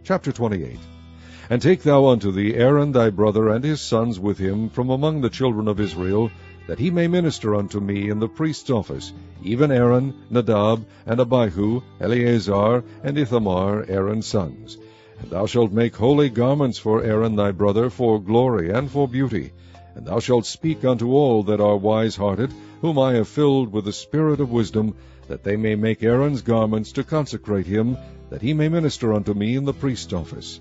Chapter 28. And take thou unto thee Aaron thy brother and his sons with him from among the children of Israel, that he may minister unto me in the priest's office, even Aaron, Nadab, and Abihu, Eleazar, and Ithamar, Aaron's sons. And thou shalt make holy garments for Aaron thy brother, for glory and for beauty. And thou shalt speak unto all that are wise-hearted, whom I have filled with the spirit of wisdom, that they may make Aaron's garments to consecrate him, that he may minister unto me in the priest's office.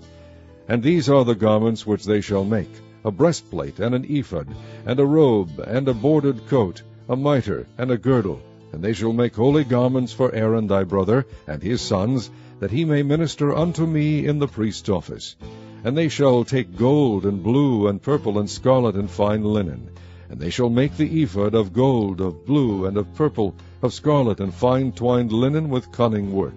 And these are the garments which they shall make: a breastplate, and an ephod, and a robe, and a bordered coat, a mitre, and a girdle. And they shall make holy garments for Aaron thy brother, and his sons, that he may minister unto me in the priest's office. And they shall take gold, and blue, and purple, and scarlet, and fine linen. And they shall make the ephod of gold, of blue, and of purple, of scarlet, and fine twined linen with cunning work.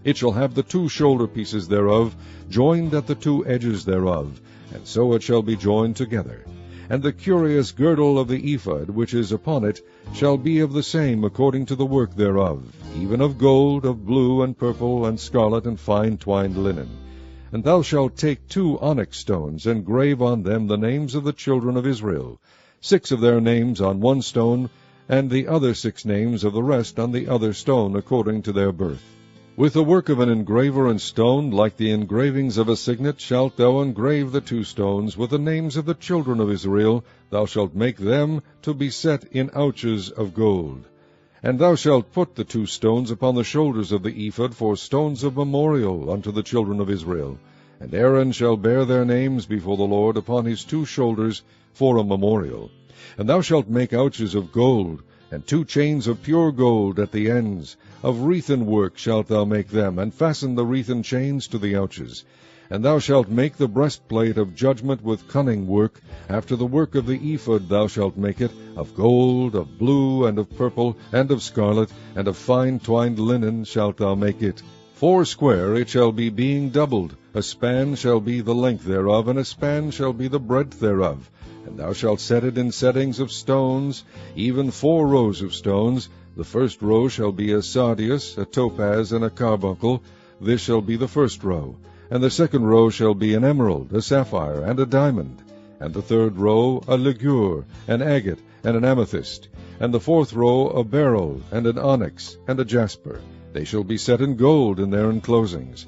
It shall have the 2 shoulder pieces thereof, joined at the 2 edges thereof, and so it shall be joined together. And the curious girdle of the ephod, which is upon it, shall be of the same according to the work thereof, even of gold, of blue, and purple, and scarlet, and fine twined linen. And thou shalt take 2 onyx stones, and grave on them the names of the children of Israel, 6 of their names on one stone, and the other 6 names of the rest on the other stone, according to their birth. With the work of an engraver in stone, like the engravings of a signet, shalt thou engrave the 2 stones with the names of the children of Israel. Thou shalt make them to be set in ouches of gold. And thou shalt put the 2 stones upon the shoulders of the ephod for stones of memorial unto the children of Israel. And Aaron shall bear their names before the Lord upon his 2 shoulders for a memorial. And thou shalt make ouches of gold, and 2 chains of pure gold at the ends. Of wreathen work shalt thou make them, and fasten the wreathen chains to the ouches. And thou shalt make the breastplate of judgment with cunning work. After the work of the ephod thou shalt make it, of gold, of blue, and of purple, and of scarlet, and of fine twined linen shalt thou make it. 4 square it shall be, being doubled. A span shall be the length thereof, and a span shall be the breadth thereof. And thou shalt set it in settings of stones, even 4 rows of stones. The first row shall be a sardius, a topaz, and a carbuncle. This shall be the first row. And the second row shall be an emerald, a sapphire, and a diamond. And the third row a ligure, an agate, and an amethyst. And the 4th row a beryl, and an onyx, and a jasper. They shall be set in gold in their enclosings.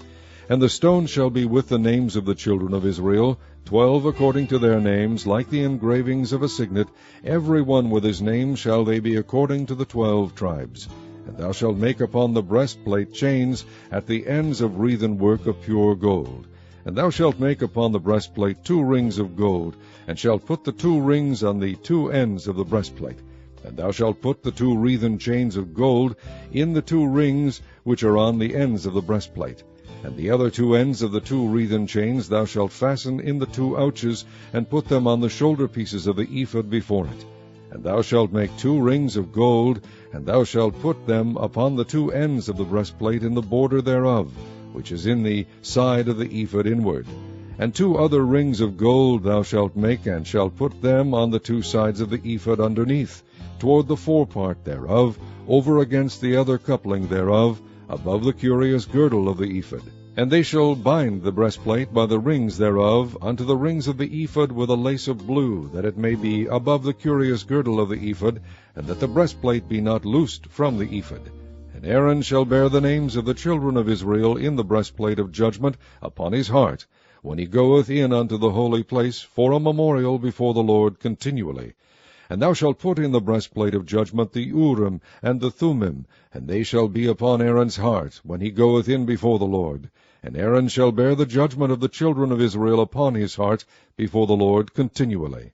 And the stones shall be with the names of the children of Israel, 12 according to their names, like the engravings of a signet. Every one with his name shall they be according to the 12 tribes. And thou shalt make upon the breastplate chains at the ends of wreathen work of pure gold. And thou shalt make upon the breastplate 2 rings of gold, and shalt put the 2 rings on the 2 ends of the breastplate. And thou shalt put the 2 wreathen chains of gold in the 2 rings which are on the ends of the breastplate. And the other 2 ends of the 2 wreathen chains thou shalt fasten in the 2 ouches, and put them on the shoulder pieces of the ephod before it. And thou shalt make 2 rings of gold, and thou shalt put them upon the 2 ends of the breastplate in the border thereof, which is in the side of the ephod inward. And 2 other rings of gold thou shalt make, and shalt put them on the 2 sides of the ephod underneath, toward the forepart thereof, over against the other coupling thereof, above the curious girdle of the ephod. And they shall bind the breastplate by the rings thereof unto the rings of the ephod with a lace of blue, that it may be above the curious girdle of the ephod, and that the breastplate be not loosed from the ephod. And Aaron shall bear the names of the children of Israel in the breastplate of judgment upon his heart, when he goeth in unto the holy place for a memorial before the Lord continually. And thou shalt put in the breastplate of judgment the Urim and the Thummim, and they shall be upon Aaron's heart, when he goeth in before the Lord. And Aaron shall bear the judgment of the children of Israel upon his heart before the Lord continually.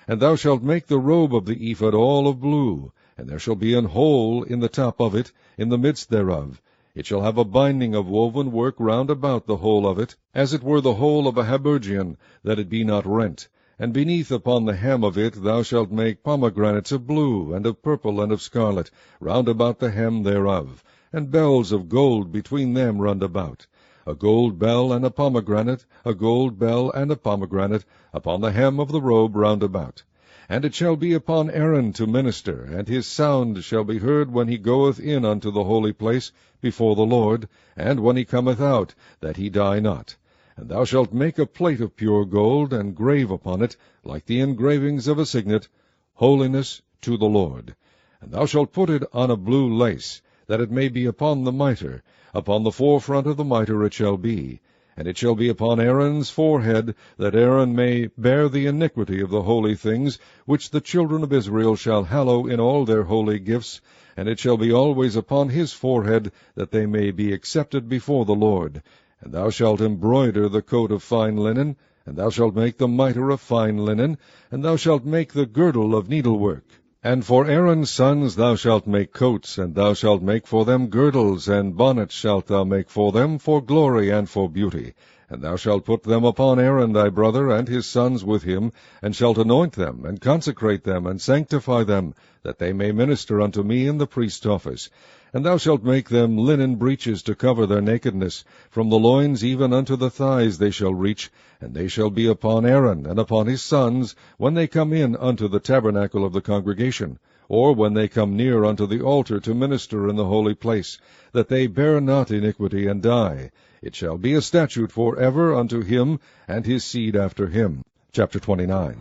And thou shalt make the robe of the ephod all of blue, and there shall be an hole in the top of it, in the midst thereof. It shall have a binding of woven work round about the whole of it, as it were the hole of a habergeon, that it be not rent. And beneath upon the hem of it thou shalt make pomegranates of blue, and of purple, and of scarlet, round about the hem thereof, and bells of gold between them round about. A gold bell and a pomegranate, a gold bell and a pomegranate, upon the hem of the robe round about. And it shall be upon Aaron to minister, and his sound shall be heard when he goeth in unto the holy place before the Lord, and when he cometh out, that he die not. And thou shalt make a plate of pure gold, and grave upon it, like the engravings of a signet, Holiness to the Lord. And thou shalt put it on a blue lace, that it may be upon the mitre. Upon the forefront of the mitre it shall be. And it shall be upon Aaron's forehead, that Aaron may bear the iniquity of the holy things, which the children of Israel shall hallow in all their holy gifts. And it shall be always upon his forehead, that they may be accepted before the Lord. And thou shalt embroider the coat of fine linen, and thou shalt make the mitre of fine linen, and thou shalt make the girdle of needlework. And for Aaron's sons thou shalt make coats, and thou shalt make for them girdles, and bonnets shalt thou make for them, for glory and for beauty. And thou shalt put them upon Aaron thy brother, and his sons with him, and shalt anoint them, and consecrate them, and sanctify them, that they may minister unto me in the priest's office. And thou shalt make them linen breeches to cover their nakedness. From the loins even unto the thighs they shall reach, and they shall be upon Aaron and upon his sons, when they come in unto the tabernacle of the congregation, or when they come near unto the altar to minister in the holy place, that they bear not iniquity and die. It shall be a statute for ever unto him and his seed after him. Chapter 29.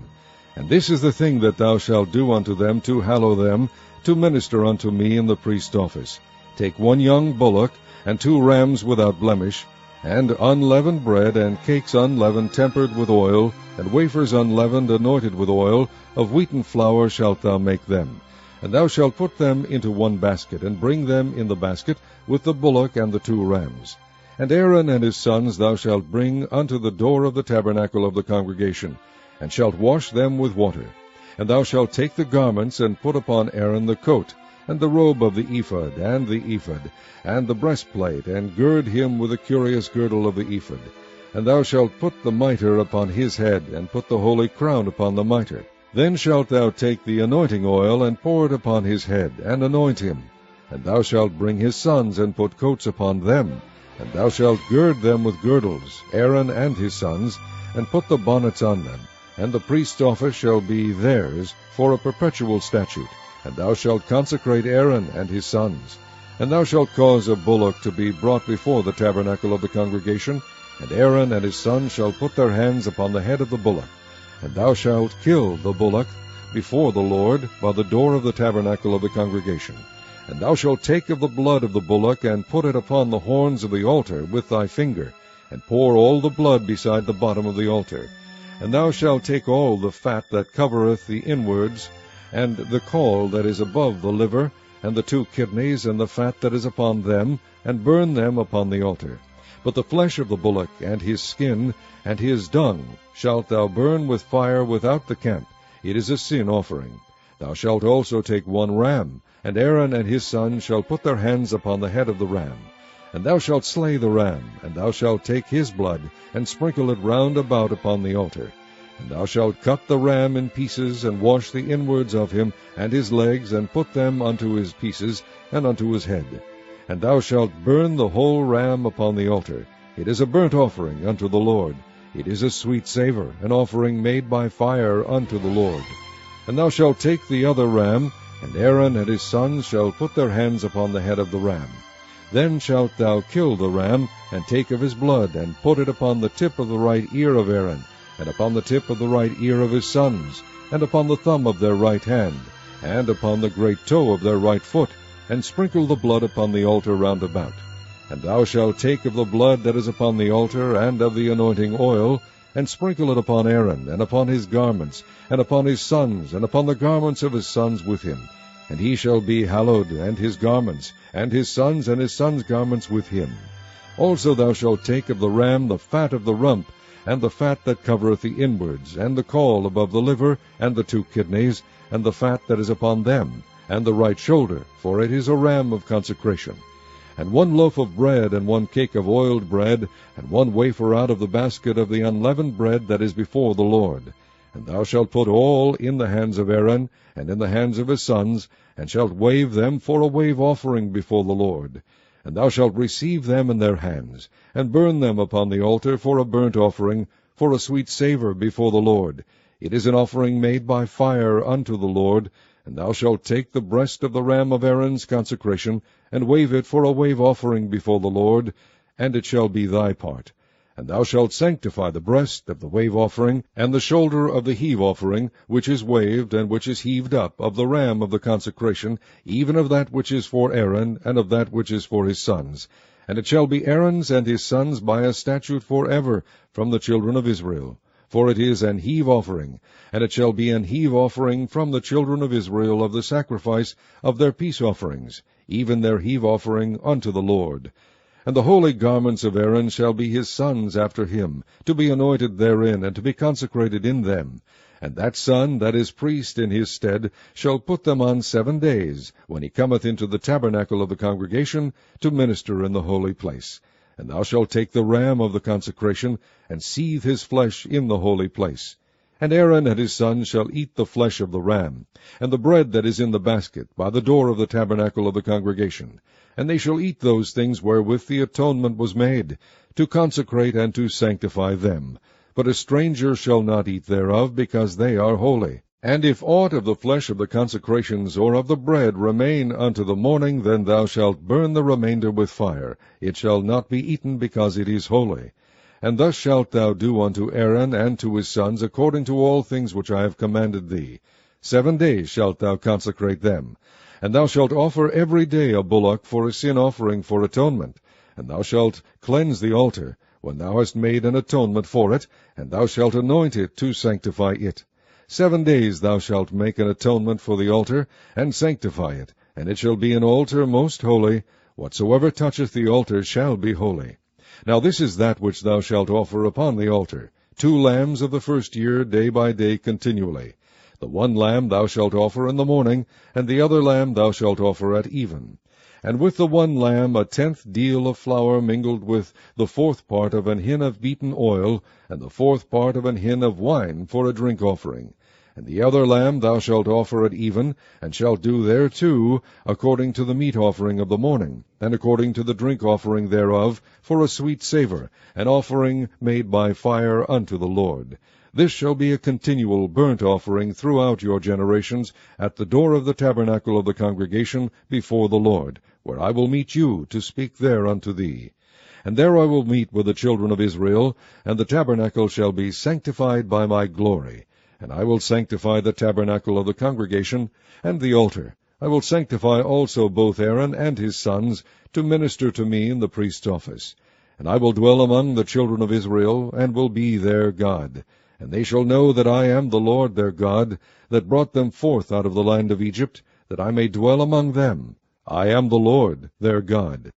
And this is the thing that thou shalt do unto them to hallow them, to minister unto me in the priest's office. Take 1 young bullock, and 2 rams without blemish, and unleavened bread, and cakes unleavened tempered with oil, and wafers unleavened anointed with oil, of wheaten flour shalt thou make them. And thou shalt put them into 1 basket, and bring them in the basket, with the bullock and the 2 rams. And Aaron and his sons thou shalt bring unto the door of the tabernacle of the congregation, and shalt wash them with water. And thou shalt take the garments, and put upon Aaron the coat, and the robe of the ephod, and the ephod, and the breastplate, and gird him with the curious girdle of the ephod. And thou shalt put the mitre upon his head, and put the holy crown upon the mitre. Then shalt thou take the anointing oil, and pour it upon his head, and anoint him. And thou shalt bring his sons, and put coats upon them. And thou shalt gird them with girdles, Aaron and his sons, and put the bonnets on them. And the priest's office shall be theirs for a perpetual statute. And thou shalt consecrate Aaron and his sons. And thou shalt cause a bullock to be brought before the tabernacle of the congregation, and Aaron and his sons shall put their hands upon the head of the bullock. And thou shalt kill the bullock before the Lord by the door of the tabernacle of the congregation. And thou shalt take of the blood of the bullock, and put it upon the horns of the altar with thy finger, and pour all the blood beside the bottom of the altar. And thou shalt take all the fat that covereth the inwards, and the caul that is above the liver, and the 2 kidneys, and the fat that is upon them, and burn them upon the altar. But the flesh of the bullock, and his skin, and his dung, shalt thou burn with fire without the camp. It is a sin offering. Thou shalt also take 1 ram, and Aaron and his sons shall put their hands upon the head of the ram. And thou shalt slay the ram, and thou shalt take his blood, and sprinkle it round about upon the altar. And thou shalt cut the ram in pieces, and wash the inwards of him, and his legs, and put them unto his pieces, and unto his head. And thou shalt burn the whole ram upon the altar. It is a burnt offering unto the Lord. It is a sweet savour, an offering made by fire unto the Lord. And thou shalt take the other ram, and Aaron and his sons shall put their hands upon the head of the ram. Then shalt thou kill the ram, and take of his blood, and put it upon the tip of the right ear of Aaron, and upon the tip of the right ear of his sons, and upon the thumb of their right hand, and upon the great toe of their right foot, and sprinkle the blood upon the altar round about. And thou shalt take of the blood that is upon the altar, and of the anointing oil, and sprinkle it upon Aaron, and upon his garments, and upon his sons, and upon the garments of his sons with him. And he shall be hallowed, and his garments, and his sons' garments with him. Also thou shalt take of the ram the fat of the rump, and the fat that covereth the inwards, and the caul above the liver, and the 2 kidneys, and the fat that is upon them, and the right shoulder, for it is a ram of consecration. And 1 loaf of bread, and 1 cake of oiled bread, and 1 wafer out of the basket of the unleavened bread that is before the Lord. And thou shalt put all in the hands of Aaron, and in the hands of his sons, and shalt wave them for a wave offering before the Lord. And thou shalt receive them in their hands, and burn them upon the altar for a burnt offering, for a sweet savour before the Lord. It is an offering made by fire unto the Lord. And thou shalt take the breast of the ram of Aaron's consecration, and wave it for a wave offering before the Lord, and it shall be thy part. And thou shalt sanctify the breast of the wave offering, and the shoulder of the heave offering, which is waved and which is heaved up, of the ram of the consecration, even of that which is for Aaron, and of that which is for his sons. And it shall be Aaron's and his sons by a statute forever from the children of Israel. For it is an heave offering, and it shall be an heave offering from the children of Israel of the sacrifice of their peace offerings, even their heave offering unto the Lord. And the holy garments of Aaron shall be his sons after him, to be anointed therein, and to be consecrated in them. And that son that is priest in his stead shall put them on 7 days, when he cometh into the tabernacle of the congregation, to minister in the holy place. And thou shalt take the ram of the consecration, and seethe his flesh in the holy place. And Aaron and his sons shall eat the flesh of the ram, and the bread that is in the basket, by the door of the tabernacle of the congregation. And they shall eat those things wherewith the atonement was made, to consecrate and to sanctify them. But a stranger shall not eat thereof, because they are holy. And if aught of the flesh of the consecrations or of the bread remain unto the morning, then thou shalt burn the remainder with fire. It shall not be eaten, because it is holy. And thus shalt thou do unto Aaron and to his sons, according to all things which I have commanded thee. 7 days shalt thou consecrate them. And thou shalt offer every day a bullock for a sin offering for atonement. And thou shalt cleanse the altar, when thou hast made an atonement for it, and thou shalt anoint it to sanctify it. 7 days thou shalt make an atonement for the altar, and sanctify it, and it shall be an altar most holy. Whatsoever toucheth the altar shall be holy. Now this is that which thou shalt offer upon the altar: 2 lambs of the first year, day by day continually. The one lamb thou shalt offer in the morning, and the other lamb thou shalt offer at even. And with the one lamb 1/10 deal of flour mingled with the 4th part of an hin of beaten oil, and the 4th part of an hin of wine for a drink offering. And the other lamb thou shalt offer at even, and shalt do thereto according to the meat offering of the morning, and according to the drink offering thereof, for a sweet savour, an offering made by fire unto the Lord. This shall be a continual burnt offering throughout your generations, at the door of the tabernacle of the congregation before the Lord, where I will meet you to speak there unto thee. And there I will meet with the children of Israel, and the tabernacle shall be sanctified by my glory. And I will sanctify the tabernacle of the congregation, and the altar. I will sanctify also both Aaron and his sons, to minister to me in the priest's office. And I will dwell among the children of Israel, and will be their God. And they shall know that I am the Lord their God, that brought them forth out of the land of Egypt, that I may dwell among them. I am the Lord their God.